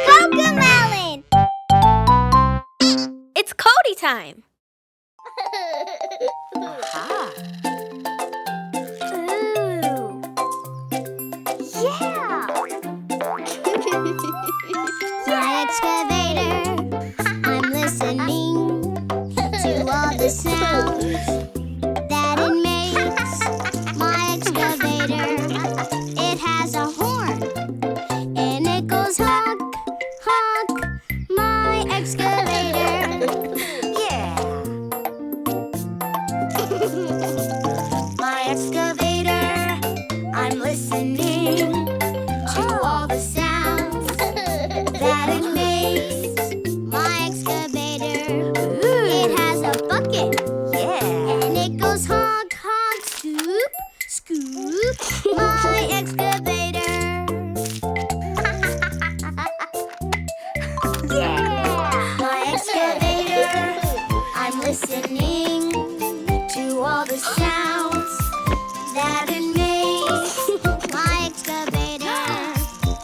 CoComelon! It's Cody Time! Aha! Ooh! Yeah! My excavator, I'm listening to all the sounds that it makes. My excavator, it has a horn, and it goes honk, honk. My excavator, Yeah! my excavator, I'm listening to all the sounds that it makes. My excavator, it has a bucket, Yeah! and it goes honk, honk, scoop, scoop. My excavator. Yeah! My excavator, I'm listening to all the sounds that it makes. My excavator,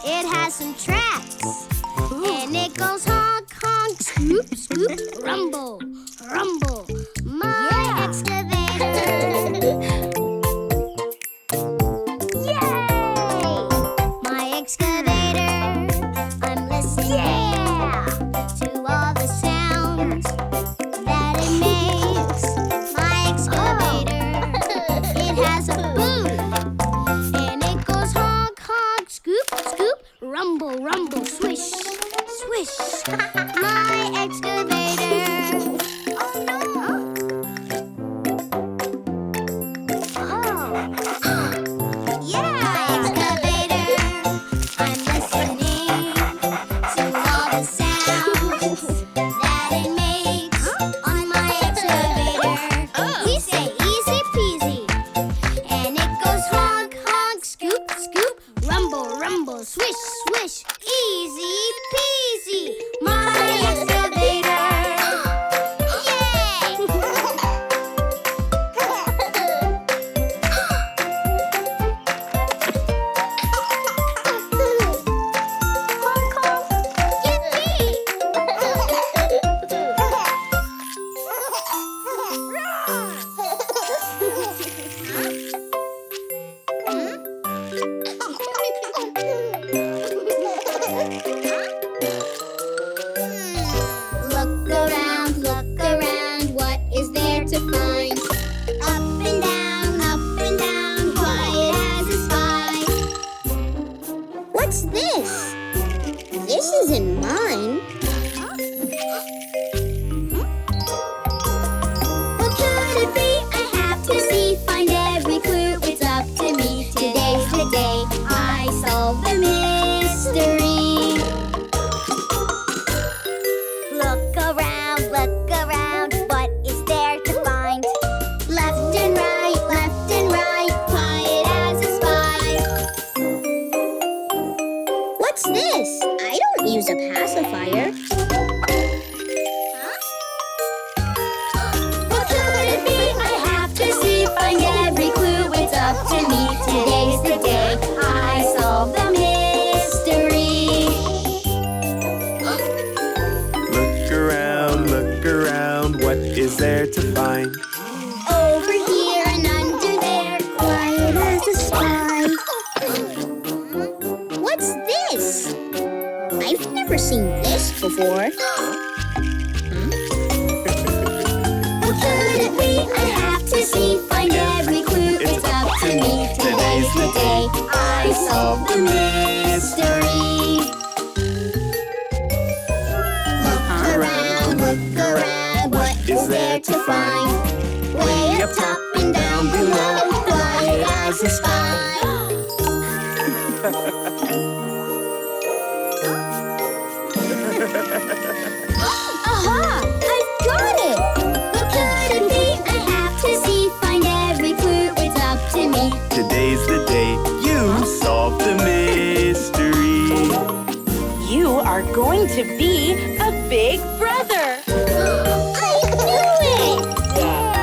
it has some tracks, and it goes honk, honk, scoop, scoop, rumble, rumble. My excavator. Yay! My excavator, I'm listening to all the sounds that it makes. My excavator, it has a boom, and it goes honk, honk, scoop, scoop, rumble, rumble, swish, swish. My excavator. Oh no! Oh. Yeah! My excavator, I'm listening to all the sounds that it makes. On my excavator, we say easy peasy, and it goes honk, honk, scoop, scoop, rumble, rumble, swish, swish, easy peasy. My excavator. Yay! Honk, honk, look around, what is there to find? Up and down, quiet as a spy. What's this? This isn't mine. What could it be? I have to see, find every clue. It's up to me. Today's the day I solve the mystery. Look around, what is there to find? Left and right, quiet as a spy. What's this? I don't use a pacifier. What could it be? I have to see, find every clue. It's up to me. Today's the day I solve the mystery. Look around, what is there to find? Over here and under there, quiet as a spy. What's this? I've never seen this before. What could it be? I have to see, find every clue. It's up to me. Today's the day I solve the mystery. Look around, what is there to find? Way up top and down below, quiet as a spy. Aha! I've got it! What could it be? I have to see, find every clue. It's up to me. Today's the day you solve the mystery. You are going to be a big brother! I knew it! Yay!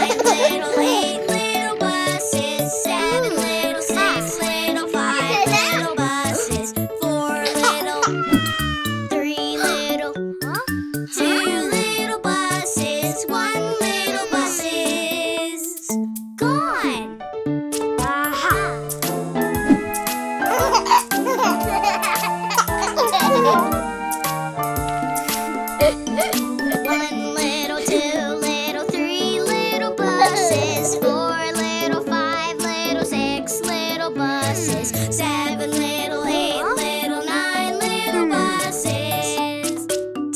little, 8 little buses, 7 little, 6 little, 5 little buses, 4 little, 3 little, 2 little buses, 1 little buses. Gone. One little, 2 little, 3 little buses, 4 little, 5 little, 6 little buses, 7 little, 8 little, 9 little buses,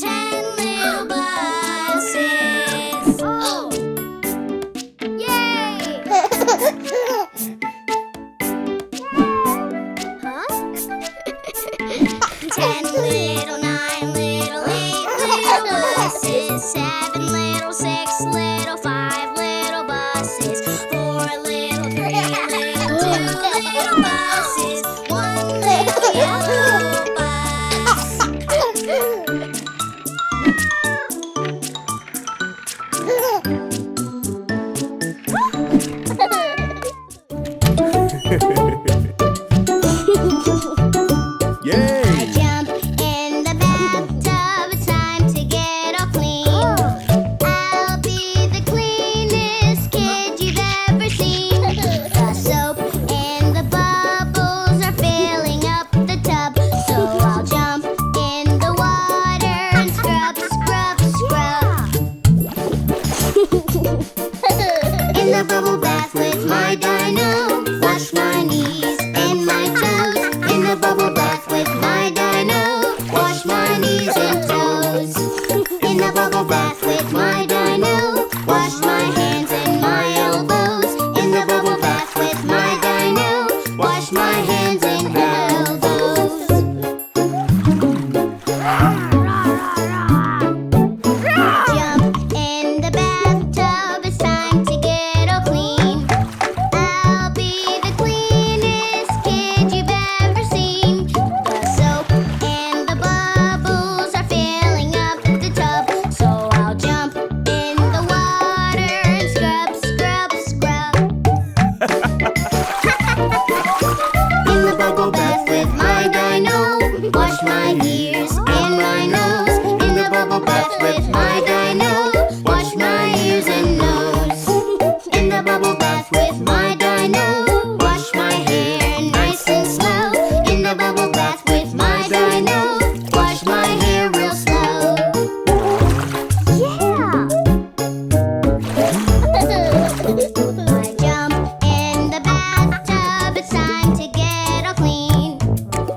10 little buses. Oh! Yay! Huh? 10 little, 9 little, 8 little buses, 7 little, 6 little, 5 little buses, 4 little, 3 little, 2 little buses, 1 little yellow bus. Yay! I jump in the bathtub, it's time to get all clean. I'll be the cleanest kid you've ever seen. The soap and the bubbles are filling up the tub, so I'll jump in the water and scrub, scrub, scrub. In the bubble bath with my Dino, wash my knees and my toes. In the bubble bath with my Dino, wash my knees and toes. In the bubble bath with my Dino, wash my hands and my elbows. In the bubble bath with my Dino, wash my hands and elbows. Jump in the bathtub, it's time to get all clean. I'll be the cleanest kid you've ever seen. The soap and the bubbles are filling up the tub, so I'll jump in the water and scrub, scrub, scrub. In the bubble bath with my Dino, wash my ears and my nose. In the bubble bath with my Dino, wash my ears and nose. In the bubble bath with my Dino, wash my hair nice and slow. In the bubble bath with my Dino, wash my hair real slow. Yeah! I jump in the bathtub, it's time to get all clean.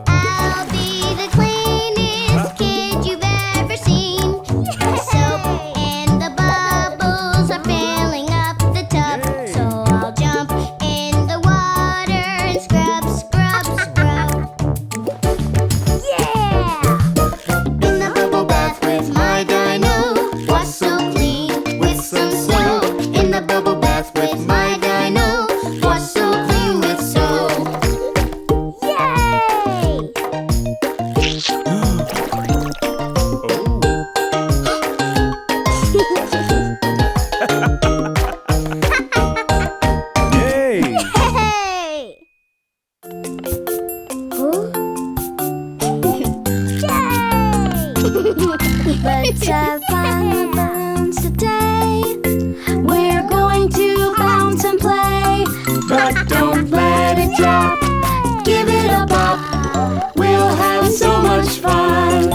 I'll be the cleanest kid you've ever seen. The soap and the bubbles are filling up the tub, so I'll jump in the water and scrub, scrub, scrub. Yeah! In the bubble bath with my Dino, wash so clean with some snow. In the bubble bath with my Dino, wash so clean with soap. Yay! Yay! Hey! Let's have fun balloons today. We're going to bounce and play, But don't let it drop. give it a pop. We'll have so much fun.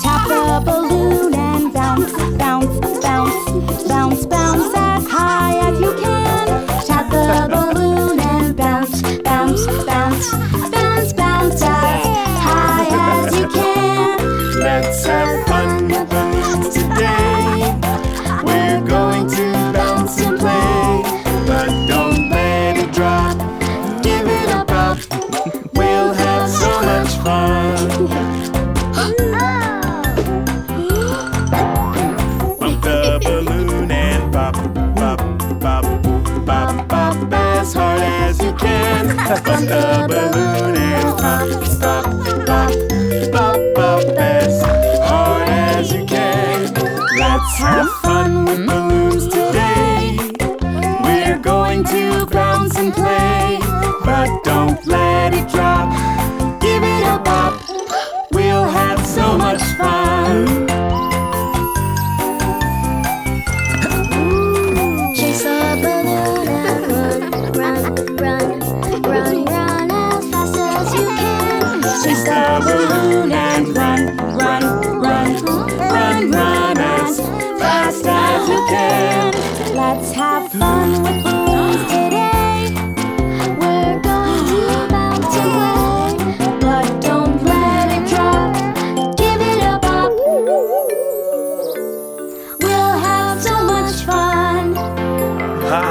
Tap the balloon and bounce, bounce, bounce, bounce, bounce as high as you can. Tap the balloon and bounce, bounce, bounce, bounce, bounce as high as you can. Let's have fun with balloons today. We're going to bounce and play. But don't let it drop. Give it a pop. We'll have so much fun. Bump the balloon and pop, pop, pop, pop, pop as hard as you can. Bump the balloon and pop, pop, pop, pop, pop as hard as you can. Let's have fun with balloons today. Let's have fun with balloons today. We're going to bounce and play, but don't let it drop. Give it a pop. We'll have so much fun. Ha!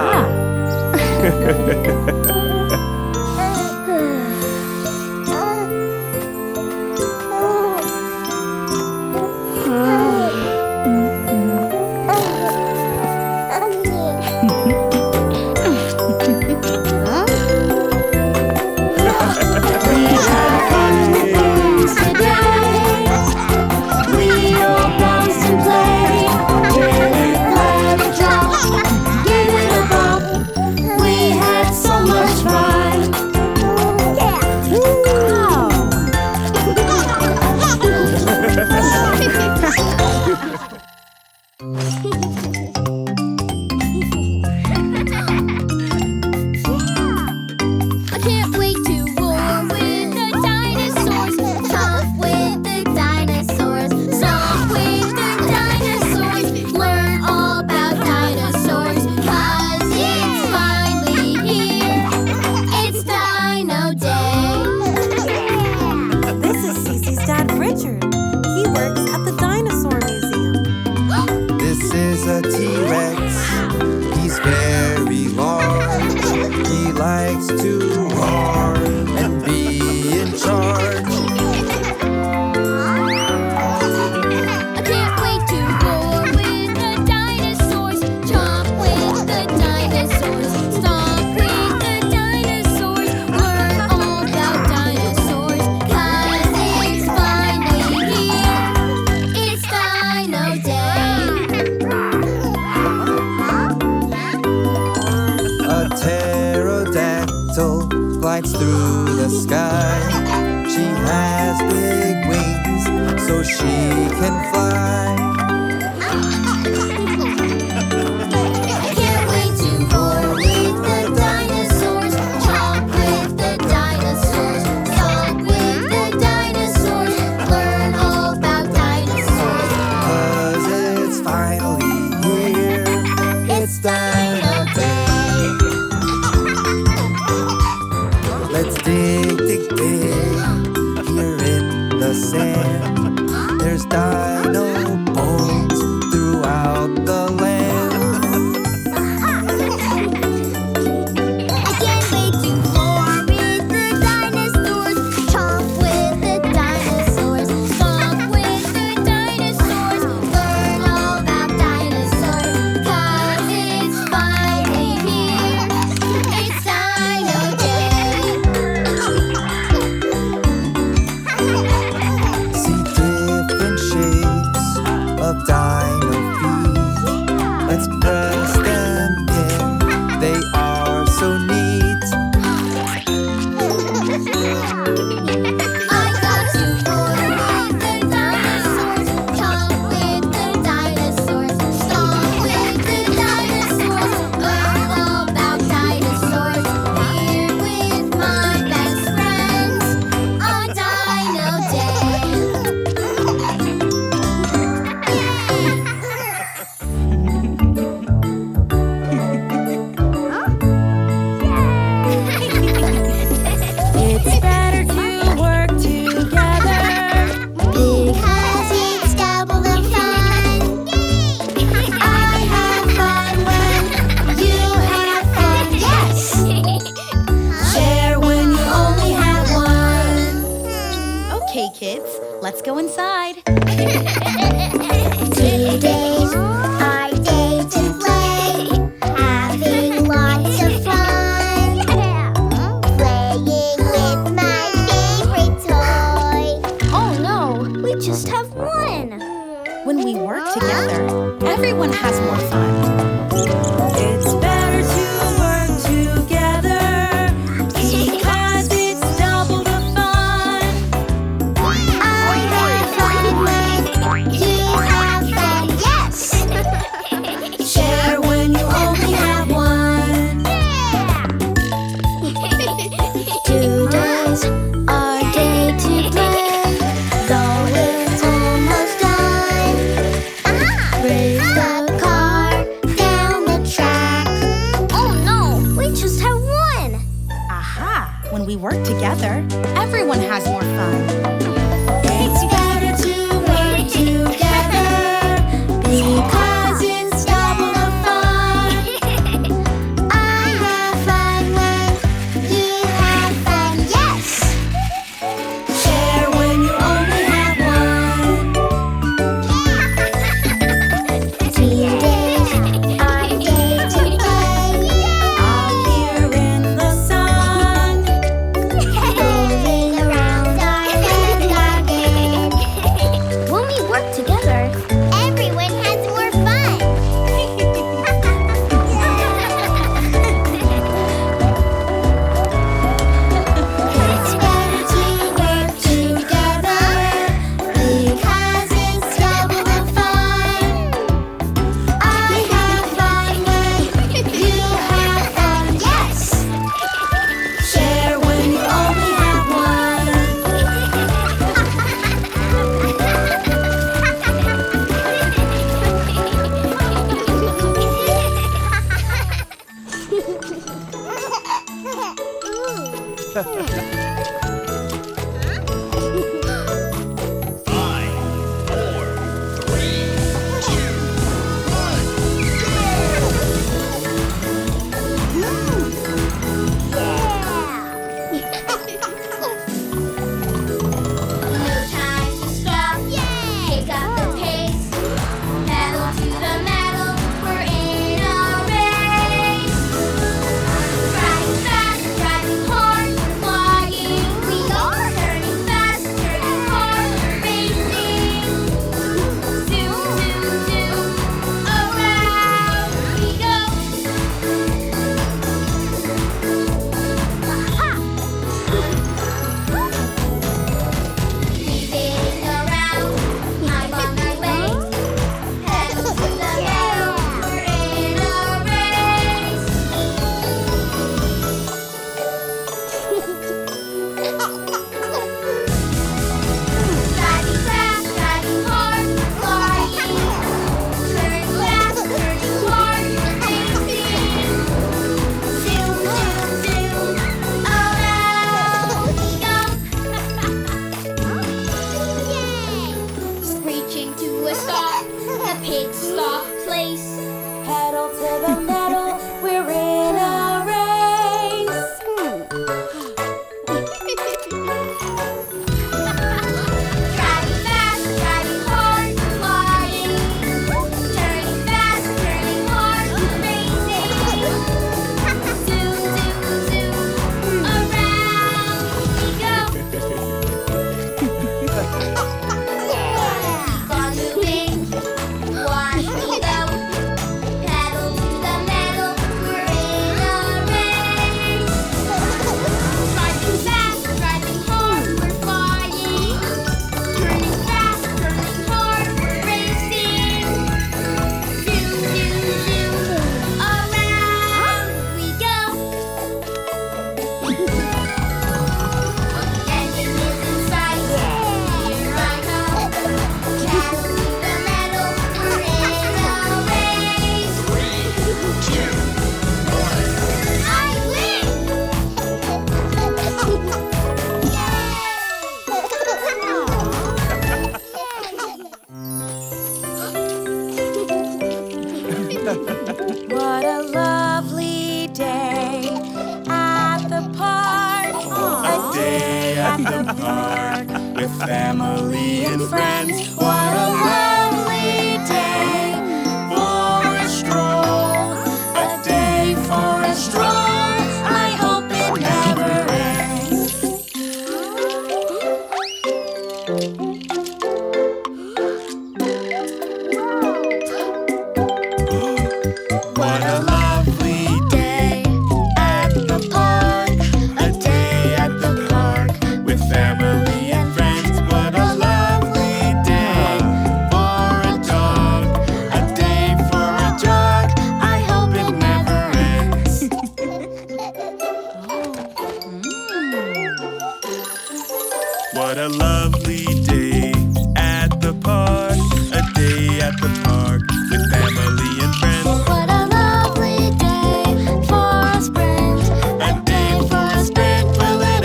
Let's go inside. Today's our day to play, having lots of fun. Playing with my favorite toy. Oh no, we just have one. When we work together, everyone has more fun. It's better to work together because it's double the fun. I have fun when we work together, everyone has more fun. It's better to work together because it's double the fun. I have fun when you have fun, yes! Share when you only have one. Team days are a day to play. Out here in the sun. Rolling around our head garden. When we work together, Everyone has more fun. It's better to work together because it's double the fun. I have fun when you have fun, yes! Share when you only have one. No time to stop. Pick up the pace. Pedal to the metal. We're in a race. Driving fast, driving hard, flying. We are turning fast, turning hard, racing. Zoom, zoom, zoom. Around we go. Weaving around, I'm on my way. Pedal to the metal, we're in a race. Driving fast, driving hard, flying. Turn fast, turning hard, racing. Zoom, zoom, zoom. Around we go. Screeching to a stop, a pit stop place. Pedal to the metal, we're in a race. Driving fast, driving hard, flying. Turning fast, turning hard, racing. Zoom, zoom, zoom. Around we go. Keep on moving. Watch me go. Pedal to the metal. We're in a race. Driving fast, driving hard, we're flying. Turning fast, turning hard, racing. Zoom, zoom, zoom. Around we go. Engine is in sight. Here I come. Pedal to the metal. We're in a race. 3, 2, 1. I win! What a lovely day at the park. A day at the park with family and friends. What a lovely day for a stroll. A day for a stroll. I hope it never ends. What a lovely day at the park. A day at the park with family and friends. What a lovely day for a dog. A day for a jog. I hope it never ends. What a lovely day at the park. A day at the park with family and friends. What a lovely day for a sprint. A day for a sprint. Will it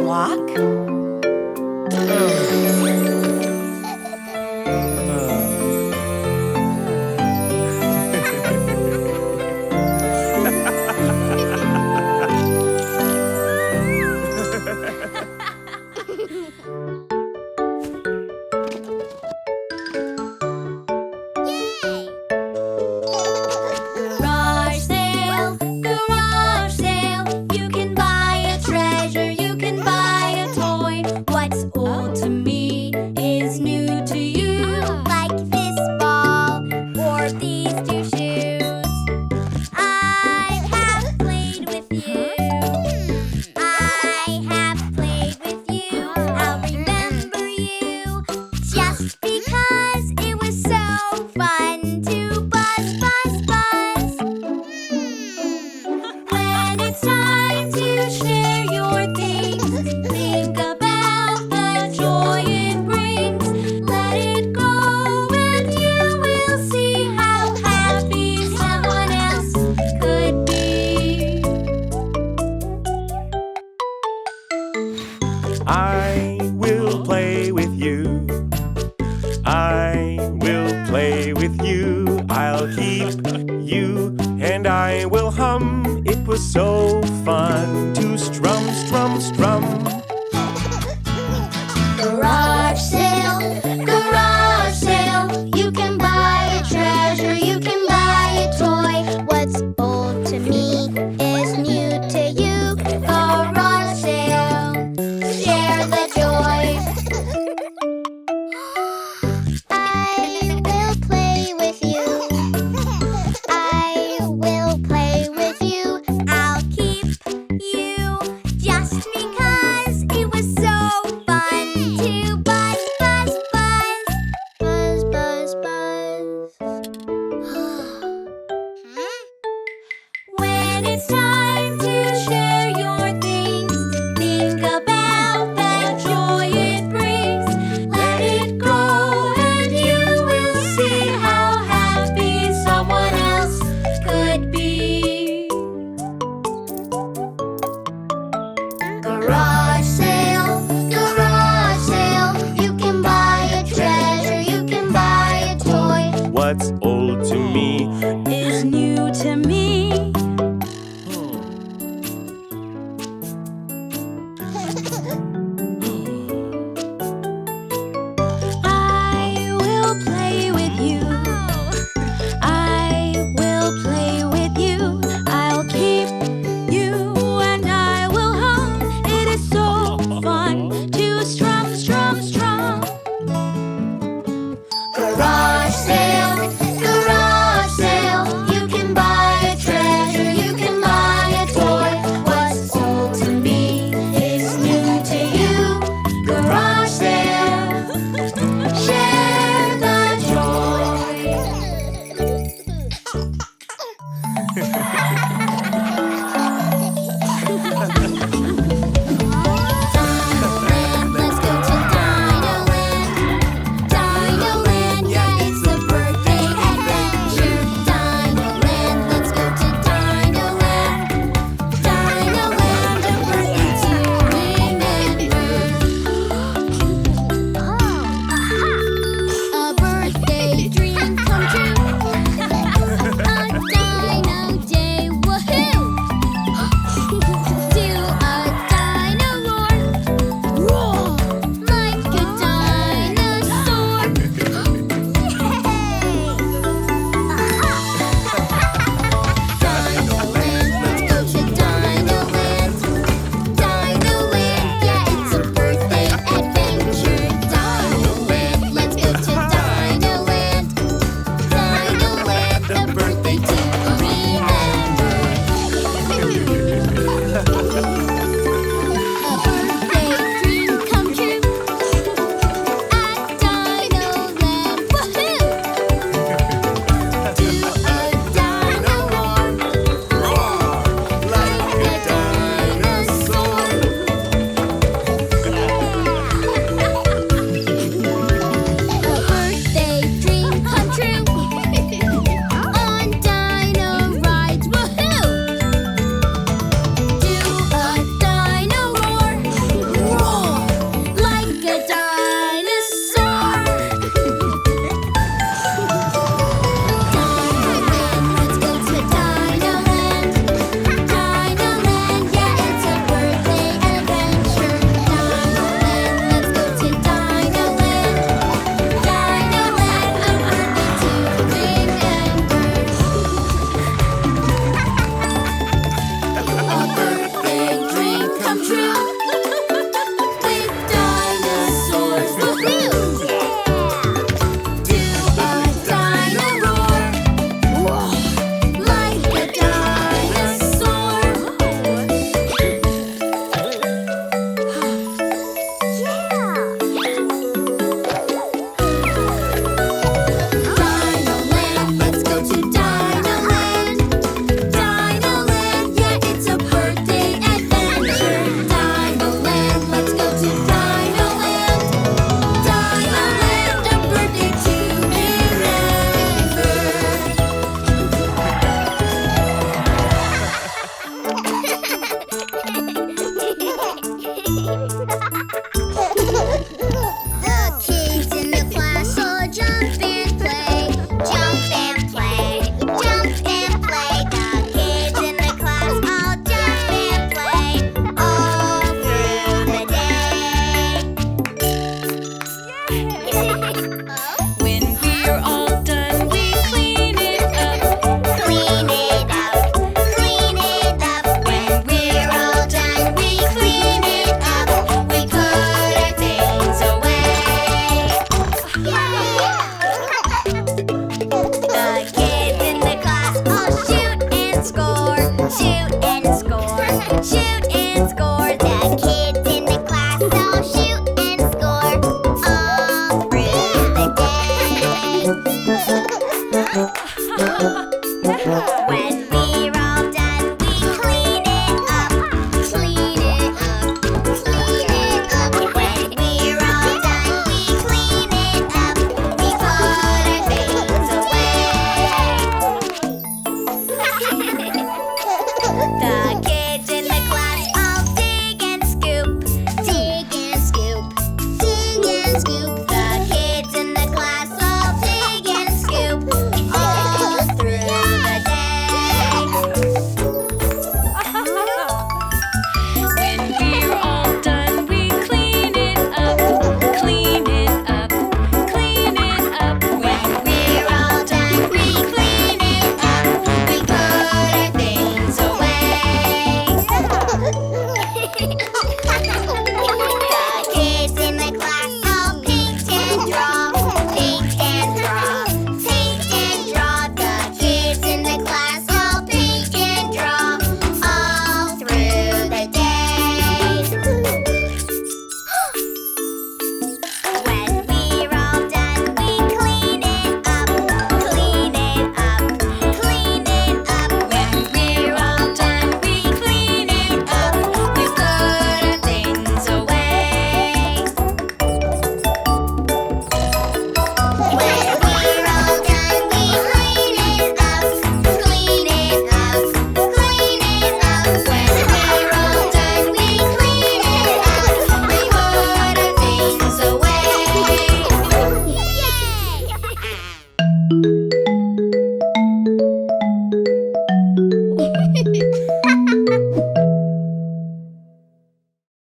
walk? Garage sale, garage sale. You can buy a treasure, you can buy a toy. What's old to me is new to you. Like this ball or these two shoes. I have played with you. I have played with you. I'll remember you just because it was so fun to buzz, buzz, buzz. When it's time to share your things, think about the joy it brings. Let it go and you will see how happy someone else could be. I will play with you. I will play with you. I'll keep you and I will hum. It was so fun to strum, strum, strum. Garage sale, garage sale. You can buy a treasure, you can buy a toy. What's old to me is new to you. Garage sale, share the joy. I will play with you. I will play with you. I'll keep you just because it was so fun to buzz, buzz, buzz. Buzz, buzz, buzz. When it's time to share your things, think about the joy it brings. Let it go and you will see how happy someone else could be. Garage sale, garage sale. You can buy a treasure, you can buy a toy. What's